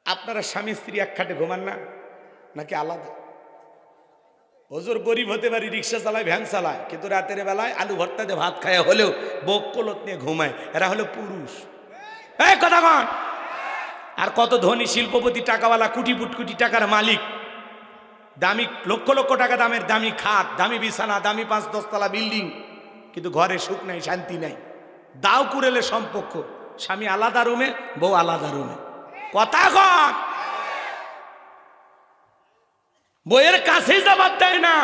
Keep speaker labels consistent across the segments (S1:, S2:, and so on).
S1: আপনারা স্বামী স্ত্রী এক খাটে ঘুমান না নাকি আলাদা? হুজুর গরিব হতে পারি, রিক্সা চালায়, ভ্যান চালায়, কিন্তু রাতের বেলায় আলু ভর্তা দিয়ে ভাত খায় হলেও বক কলত নিয়ে ঘুমায়। এরা হলো পুরুষ। এই কথা কন। আর কত ধনী শিল্পপতি, টাকাওয়ালা, কোটি কোটি টাকার মালিক, দামি লক্ষ লক্ষ টাকা দামের দামি খাট, দামি বিছানা, দামি 5-10 তলা বিল্ডিং, কিন্তু ঘরে সুখ নাই, শান্তি নাই। দাও কুড়েলে সম্পর্ক, স্বামী আলাদা রুমে, বউ আলাদা রুমে। কথা কন। বইয়ের কাছেই জবাব দেয় না।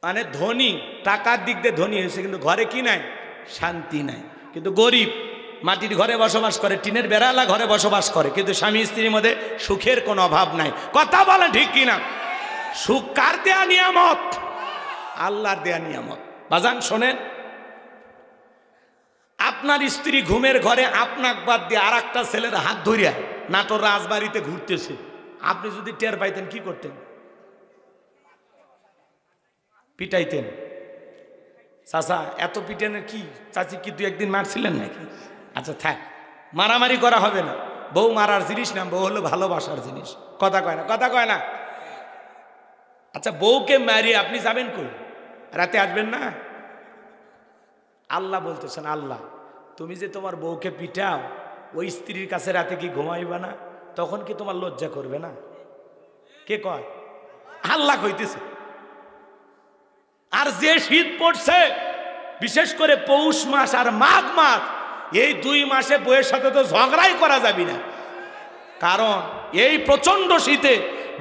S1: মানে ধনী, টাকার দিক দিয়ে ধনী হয়েছে, কিন্তু ঘরে কি নাই? শান্তি নাই। কিন্তু গরিব মাটির ঘরে বসবাস করে, টিনের বেড়ালা ঘরে বসবাস করে, কিন্তু স্বামী স্ত্রীর মধ্যে সুখের কোনো অভাব নাই। কথা বলে ঠিক কিনা? সুখ কার দেয়া নিয়ামত? আল্লাহর দেয়া নিয়ামত। বাজান শোনেন, আপনার স্ত্রী ঘুমের ঘরে আপনাকে বাদ দিয়ে আর একটা ছেলের হাত ধরিয়া নাটোর রাজবাড়িতে ঘুরতেছে, আপনি যদি টের পাইতেন কি করতেন? পিটাইতেন। চাচা এত পিটানের কি? চাচি কি 2 একদিন মারছিলেন নাকি? আচ্ছা থাক, মারামারি করা হবে না। বউ মারার জিনিস না, বউ হলো ভালোবাসার জিনিস। কথা কয় না, কথা কয় না। আচ্ছা বউকে মারিয়ে আপনি যাবেন কই? রাতে আসবেন না? আল্লাহ বলতেছেন, আল্লাহ তুমি যে তোমার বউকে পিটাও, ওই স্ত্রীর কাছে রাতে কি ঘুমাইবা না? তখন কি তোমার লজ্জা করবে না? কে কয়? আল্লাহ কইতেছে। আর যে শীত পড়ছে, বিশেষ করে পৌষ মাস আর মাঘ মাস, এই 2 মাসে বউয়ের সাথে তো ঝগড়াই করা যাবে না। কারণ এই প্রচন্ড শীতে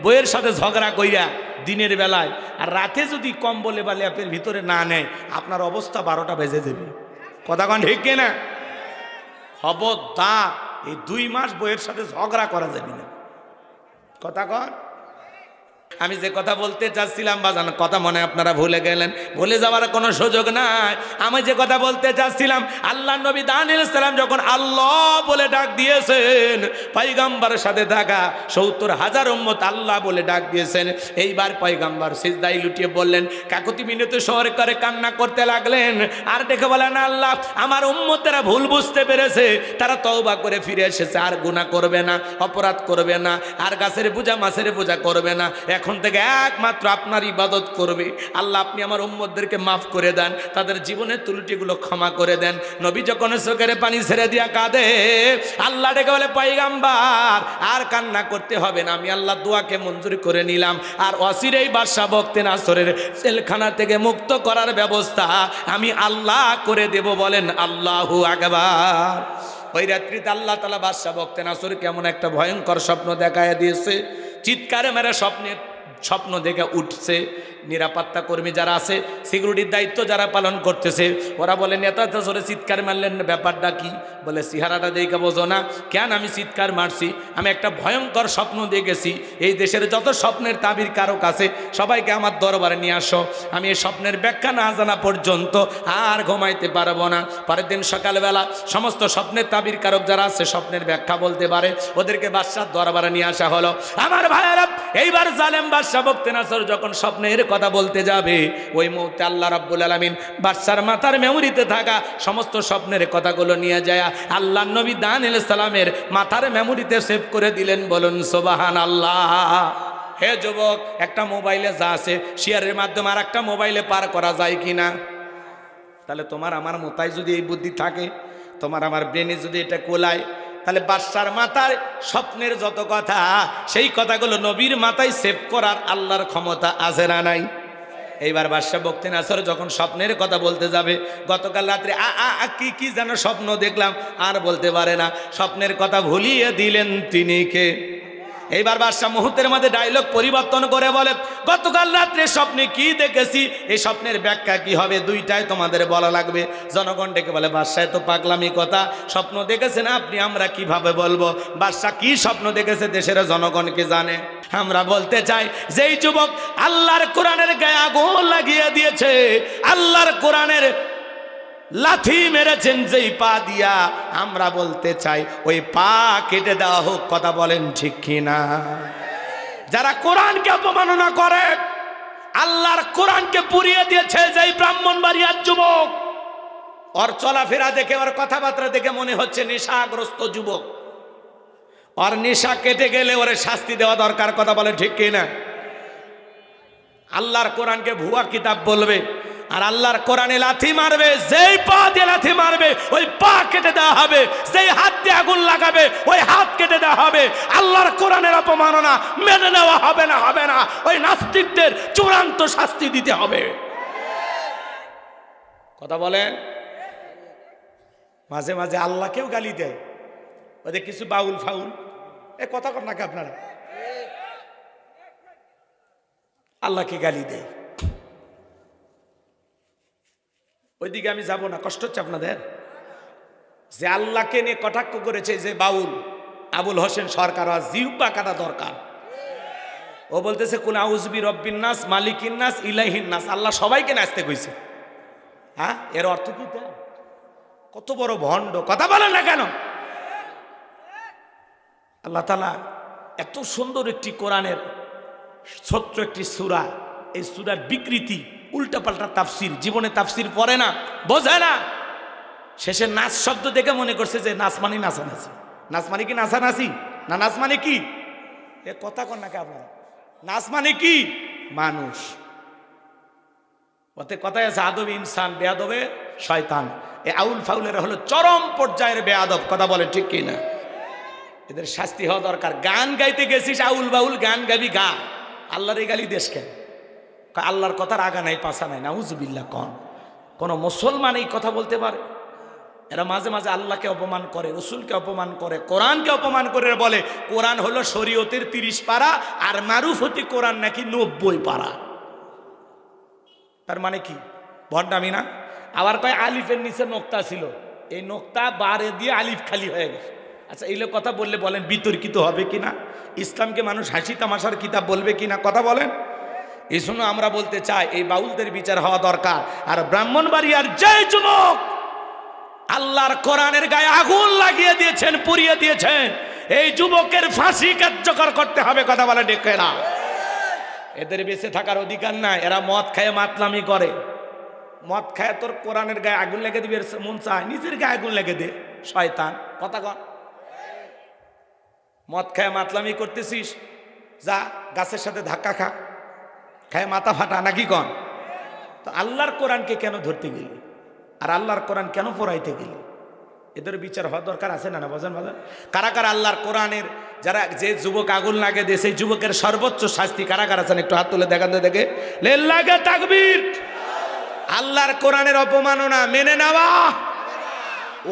S1: বউয়ের সাথে ঝগড়া কইরা দিনের বেলায় আর রাতে যদি কম্বলে বা ল্যাপের ভিতরে না নেয়, আপনার অবস্থা 12টা বেজে দেবে। কথা কন ঠিক কিনা? খবরদার, এই 2 মাস বউয়ের সাথে ঝগড়া করা যাবে না। কথা কন। আমি যে কথা বলতে চাচ্ছিলাম বাজান, কথা মনে আপনারা ভুলে গেলেন। ভুলে যাওয়ার কোনো সুযোগ নাই। আমি যে কথা বলতে চাচ্ছিলাম, আল্লাহ নবী দানিয়েল সালাম যখন আল্লাহ বলে ডাক দিয়েছেন, পয়গম্বরের সাথে থাকা 70,000 উম্মত আল্লাহ বলে ডাক দিয়েছেন। এইবার পয়গম্বর সিজদায় লুটিয়ে বললেন, কাকুতি মিনতি স্বর করে কান্না করতে লাগলেন। আর দেখে বলেন, আল্লাহ আমার উম্মতেরা ভুল বুঝতে পেরেছে, তারা তওবা করে ফিরে এসেছে, আর গুনাহ করবে না, অপরাধ করবে না, আর গাছের পূজা মাছের পূজা করবে না, এখন থেকে একমাত্র আপনার ইবাদত করবে। আল্লাহ আপনি আমার উম্মতদেরকে মাফ করে দেন, তাদের জীবনের ত্রুটিগুলো ক্ষমা করে দেন। নবী যখন চোখের পানি ছেড়ে দিয়া কাঁদে, আল্লাহ ডেকে বলে, পয়গম্বর আর কান্না করতে হবে না, আমি আল্লাহ দোয়াকে মঞ্জুর করে নিলাম। আর অচিরেই বাদশা বখতে নাসরের জেলখানা থেকে মুক্ত করার ব্যবস্থা আমি আল্লাহ করে দেব। বলেন আল্লাহু আকবার। ওই রাত্রিতে আল্লাহ তাআলা বাদশা বখতে নাসর কেমন একটা ভয়ঙ্কর স্বপ্ন দেখায় দিয়েছে। চিৎকারে মেরে স্বপ্ন দেখে উঠছে। নিরাপত্তা কর্মী যারা আছে, সিকিউরিটির দায়িত্ব যারা পালন করতেছে, ওরা বলে, নেতা জোরে চিৎকার মারলেন, ব্যাপারটা কি? বলে, চেহারাটা দেখে বোঝো না কেন আমি চিৎকার মারছি? আমি একটা ভয়ঙ্কর স্বপ্ন দেখেছি। এই দেশের যত স্বপ্নের তাবির কারক আছে সবাইকে আমার দরবারে নিয়ে আসো, আমি এই স্বপ্নের ব্যাখ্যা না জানা পর্যন্ত আর ঘুমাইতে পারবো না। পরের দিন সকালবেলা সমস্ত স্বপ্নের তাবির কারক যারা আছে, স্বপ্নের ব্যাখ্যা বলতে পারে, ওদেরকে বাদশার দরবারে নিয়ে আসা হলো। আমার ভাইয়েরা, এইবার জালেম বাদশা বখতে নাসর যখন স্বপ্নের কথা বলতে যাবে, ওই মুহূর্তে আল্লাহ রাব্বুল আলামিন বাদশার মাথার মেমোরিতে থাকা সমস্ত স্বপ্নের কথাগুলো নিয়ে যায় আল্লাহ নবী দানিয়েল সালামের মাথার মেমোরিতে সেভ করে দিলেন। বলুন সুবহানাল্লাহ। হে যুবক, একটা মোবাইলে যা আছে শেয়ারের মাধ্যমে আর একটা মোবাইলে পার করা যায় কিনা? তাহলে তোমার আমার মাথায় যদি এই বুদ্ধি থাকে, তোমার আমার ব্রেনে যদি এটা কোলায়, তাহলে বাদশার মাথায় স্বপ্নের যত কথা, সেই কথাগুলো নবীর মাথায় সেভ করার আল্লাহর ক্ষমতা আছে না নাই? এইবার বাদশা বখতে নাসর যখন স্বপ্নের কথা বলতে যাবে, গতকাল রাত্রে কি যেন স্বপ্ন দেখলাম আর বলতে পারে না, স্বপ্নের কথা ভুলিয়ে দিলেন তিনি কে? এইবার বাদশা মুহূর্তের মধ্যে ডায়লগ পরিবর্তন করে বলে, গতকাল রাত্রে স্বপ্নে কি দেখেছি, এই স্বপ্নের ব্যাখ্যা কি হবে, দুইটাই তোমাদের বলা লাগবে। জনগণ ডেকে বলে, বাদশাহ তো পাগলামি কথা, স্বপ্ন দেখেছেন আপনি, আমরা কিভাবে বলবো? বাদশা কি স্বপ্ন দেখেছে দেশের জনগণকে জানে। আমরা বলতে চাই, যেই যুবক আল্লাহর কোরআনের গায়ে আগুন লাগিয়ে দিয়েছে, আল্লাহর কোরআনের লাথি মেরেছেন যেই পা দিয়া, আমরা বলতে চাই ওই পা কেটে দেওয়া হোক। কথা বলেন ঠিক কিনা? যারা কোরআনকে অপমাননা করে, আল্লাহর কোরআনকে পুড়িয়ে দিয়েছে যেই ব্রাহ্মণবাড়িয়ার যুবক, ওর চলাফেরা দেখে, ওর কথাবার্তা দেখে মনে হচ্ছে নেশাগ্রস্ত যুবক। ওর নেশা কেটে গেলে ওরে শাস্তি দেওয়া দরকার। কথা বলে ঠিক কিনা? আল্লাহর কোরআনকে ভুয়া কিতাব বলবে, আর আল্লাহর কোরআনে লাথি মারবে, যেই পা দিয়ে লাথি মারবে ওই পা কেটে দেওয়া হবে, যেই হাত দিয়ে আগুন লাগাবে ওই হাত কেটে দেওয়া হবে। আল্লাহর কোরআনের অপমাননা মেনে নেওয়া হবে না, হবে না। ওই নাস্তিকদের চূড়ান্ত শাস্তি দিতে হবে। কথা বলেন। মাঝে মাঝে আল্লাহকেও গালি দেয়, ওদের কিছু বাউল ফাউল এ কথা কর নাকি আপনারা? আল্লাহকে গালি দেয়। ওইদিকে আমি যাব না, কষ্ট হচ্ছে আপনাদের। যে আল্লাহকে নিয়ে কটাক্ষ করেছে যে বাউল আবুল হোসেন সরকার, জিহ্বা কাটা দরকার। ও বলতেছে কুল আউযু রব্বিন নাস মালিকিন নাস ইলাইহিন নাস, আল্লাহ সবাইকে নাচতে কইছে। হ্যাঁ, এর অর্থ কি? কত বড় ভণ্ড! কথা বলেন না কেন? আল্লাহ তাআলা এত সুন্দর একটি কোরআনের ছোট্ট একটি সূরা, এই সূরার বিকৃতি, উল্টাপাল্টা তাফসির, জীবনে তাফসির পড়ে না, বোঝে না। শেষে নাচ শব্দ দেখে মনে করছে যে নাচ মানে নাচানাচি। নাচ মানে কি নাচানাচি? না, নাচ মানে কি? এ কথা কন নাকি আপনারা? নাচ মানে কি? মানুষ। ওতে কথায় আছে আদব ইনসান বেয়াদবে শয়তান। এই আউল ফাউলেরা হলো চরম পর্যায়ের বেয়াদব। কথা বলে ঠিক কি না? এদের শাস্তি হওয়া দরকার। গান গাইতে গেছিস, আউল বাউল গান গাবি গা, আল্লাহর এই গালি দেশ কেন? আল্লাহর কথার আগা নাই পাছা নাই, নাউজুবিল্লাহ। কোন মুসলমান এই কথা বলতে পারে? এরা মাঝে মাঝে আল্লাহকে অপমান করে, রসুলকে অপমান করে, কোরআনকে অপমান করে, বলে কোরআন হলো শরীয়তের 30 পারা আর মারুফতি কোরআন নাকি 90 পারা। তার মানে কি? ভণ্ডামি না? আবার কয় আলিফের নিচে নোক্তা ছিল, এই নোক্তা বারে দিয়ে আলিফ খালি হয়ে গেছে। আচ্ছা, এইগুলো কথা বললে বলেন বিতর্কিত হবে কিনা? ইসলামকে মানুষ হাসি তামাশার কিতাব বলবে কিনা? কথা বলেন। এই জন্য আমরা বলতে চাই এই বাউলদের বিচার হওয়া দরকার। আর ব্রাহ্মণবাড়িয়ার যে যুবক আল্লাহর কোরআনের গায়ে আগুন লাগিয়ে দিয়েছেন, পুড়িয়ে দিয়েছেন, এই যুবকের ফাঁসি কার্যকর করতে হবে। কথা বলে ডেকে না, এদের বেঁচে থাকার অধিকার নাই। এরা মদ খায় মাতলামি করে। মদ খায় তোর কোরআনের গায়ে আগুন লেগে দিবে মন চায়, নিজের গায়ে আগুন লেগে দে, শয়তান। কথা কন। মদ খায় মাতলামি করতেছিস, যা গাছের সাথে ধাক্কা খা, খায় মাথা ফাটা, নাকি কন? তো আল্লাহর কোরআনকে কেন ধরতে গেলি? আর আল্লাহর কোরআন কেন পড়াইতে গেলি? এদের বিচার হওয়া দরকার আছে না? না বোঝেন? বাজান কারা কারা আল্লাহর কোরআনের, যারা যে যুবক আগুন লাগে দে, সেই যুবকের সর্বোচ্চ শাস্তি কারা কারা আছেন? একটু হাত তুলে দেখান তো দেখে। লিল্লাহি তাকবীর। আল্লাহর কোরআনের অপমাননা মেনে নেওয়া,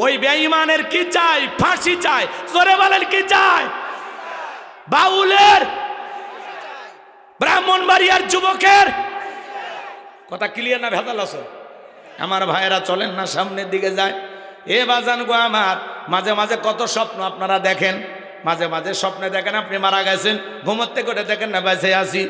S1: ওই বেঈমানের কি চাই? ফাঁসি চাই। জোরে বলেন কি চাই? বাউলের, ব্রাহ্মণবাড়িয়ার যুবকের কথা ক্লিয়ার না? ভেজাল আছে? আমার ভাইয়েরা চলেন না সামনের দিকে যায়। এ বাজান গো আমার, মাঝে মাঝে কত স্বপ্ন আপনারা দেখেন, মাঝে মাঝে স্বপ্নে দেখেন আপনি মারা গেছেন, ঘুমোতে করে দেখেন না বেঁচে আছি।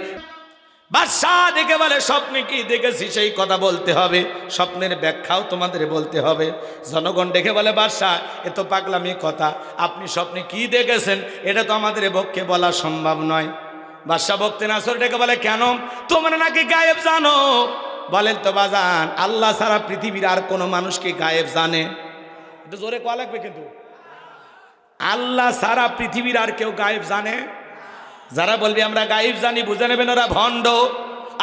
S1: বাদশা দেখে বলে স্বপ্নে কি দেখেছি সেই কথা বলতে হবে, স্বপ্নের ব্যাখ্যাও তোমাদের বলতে হবে। জনগণ দেখে বলে বাদশা এ তো পাগলামি কথা, আপনি স্বপ্নে কি দেখেছেন এটা তো আমাদের পক্ষে বলা সম্ভব নয়। বাদশা বক্তে নাসর ডেকে বলে কেন? তোমরা নাকি গায়েব জানো? বলেন তো বাজান, আল্লাহ সারা পৃথিবীর আর কোনো মানুষকে গায়েব জানে? এটা জোরে কোয়া লাগবে কিন্তু। আল্লাহ সারা পৃথিবীর আর কেউ গায়েব জানে? যারা বলবে আমরা গায়েব জানি, বুঝে নেবেন ওরা ভণ্ড।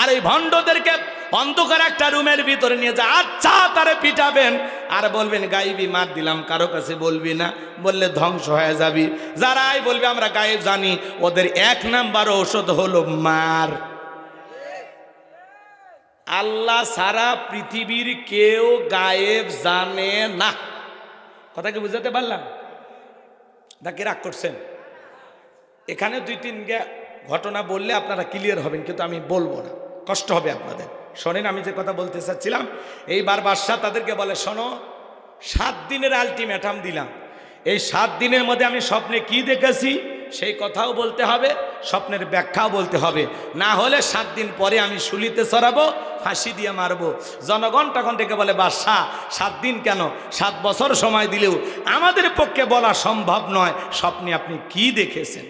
S1: আর এই ভণ্ডদেরকে অন্ধকার একটা রুমের ভিতরে নিয়ে যা আচ্ছা তারে পিটাবেন আর বলবেন গায়েবী মার দিলাম, কারো কাছে বলবি না, বললে ধ্বংস হয়ে যাবি। যারাই বলবে আমরা গায়েব জানি, ওদের 1 নাম্বার ঔষধ হলো মার। আল্লাহ সারা পৃথিবীর কেউ গায়েব জানে না। কথা কি বুঝাতে পারলাম? নাকি রাগ করছেন? এখানে 2-3 ঘটনা বললে আপনারা ক্লিয়ার হবেন, কিন্তু আমি বলবো না, কষ্ট হবে আপনাদের। শোনেন আমি যে কথা বলতে চাচ্ছিলাম। এইবার বাদশা তাদেরকে বলে শোনো, 7 দিনের আলটিমেটাম দিলাম, এই 7 দিনের মধ্যে আমি স্বপ্নে কি দেখেছি সেই কথাও বলতে হবে, স্বপ্নের ব্যাখ্যাও বলতে হবে, না হলে 7 দিন পরে আমি শুলিতে চড়াবো, ফাঁসি দিয়ে মারবো। জনগণ তখন থেকে বলে বাদশা 7 দিন কেন, 7 বছর সময় দিলেও আমাদের পক্ষে বলা সম্ভব নয় স্বপ্নে আপনি কি দেখেছেন।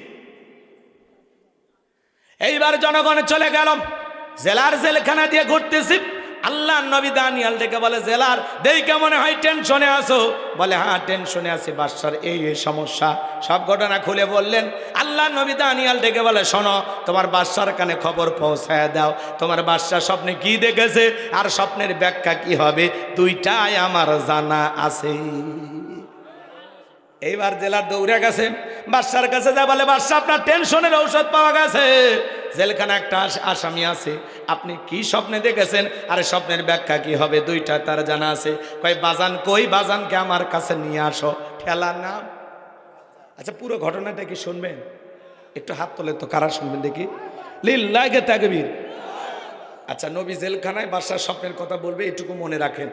S1: এইবার জনগণ চলে গেল, জেলার জেলখানা দিয়ে ঘুরতেছি, আল্লাহ নবী দানিয়াল ডেকে বলে, জেলার দেখে মনে হয় টেনশনে আছো। বলে হ্যাঁ টেনশনে আছি, বাদশার এই এই সমস্যা। সব ঘটনা খুলে বললেন। আল্লাহ নবী দানিয়াল ডেকে বলে, শোনো, তোমার বাদশার কানে খবর পৌঁছায় দাও, তোমার বাদশা স্বপ্নে কি দেখেছে আর স্বপ্নের ব্যাখ্যা কি হবে, দুইটাই আমার জানা আছে। এইবার জেলার দৌড়ে গেছে বাদশার কাছে, যা বলে, বাদশা আপনার টেনশনের ঔষধ পাওয়া গেছে, জেলখানা একটা আসামি আছে, আপনি কি স্বপ্নে দেখেছেন আর স্বপ্নের ব্যাখ্যা কি হবে, দুইটা তার জানা আছে। কই বাজান কই, বাজানকে আমার কাছে নিয়ে আসো। ঠেলার নাম। আচ্ছা পুরো ঘটনাটা কি শুনবেন? একটু হাত তোলে তো, কারা শুনবেন দেখি। লিল্লাহি তাকবীর। আচ্ছা নবী জেলখানায় বাদশার স্বপ্নের কথা বলবে, এটুকু মনে রাখেন।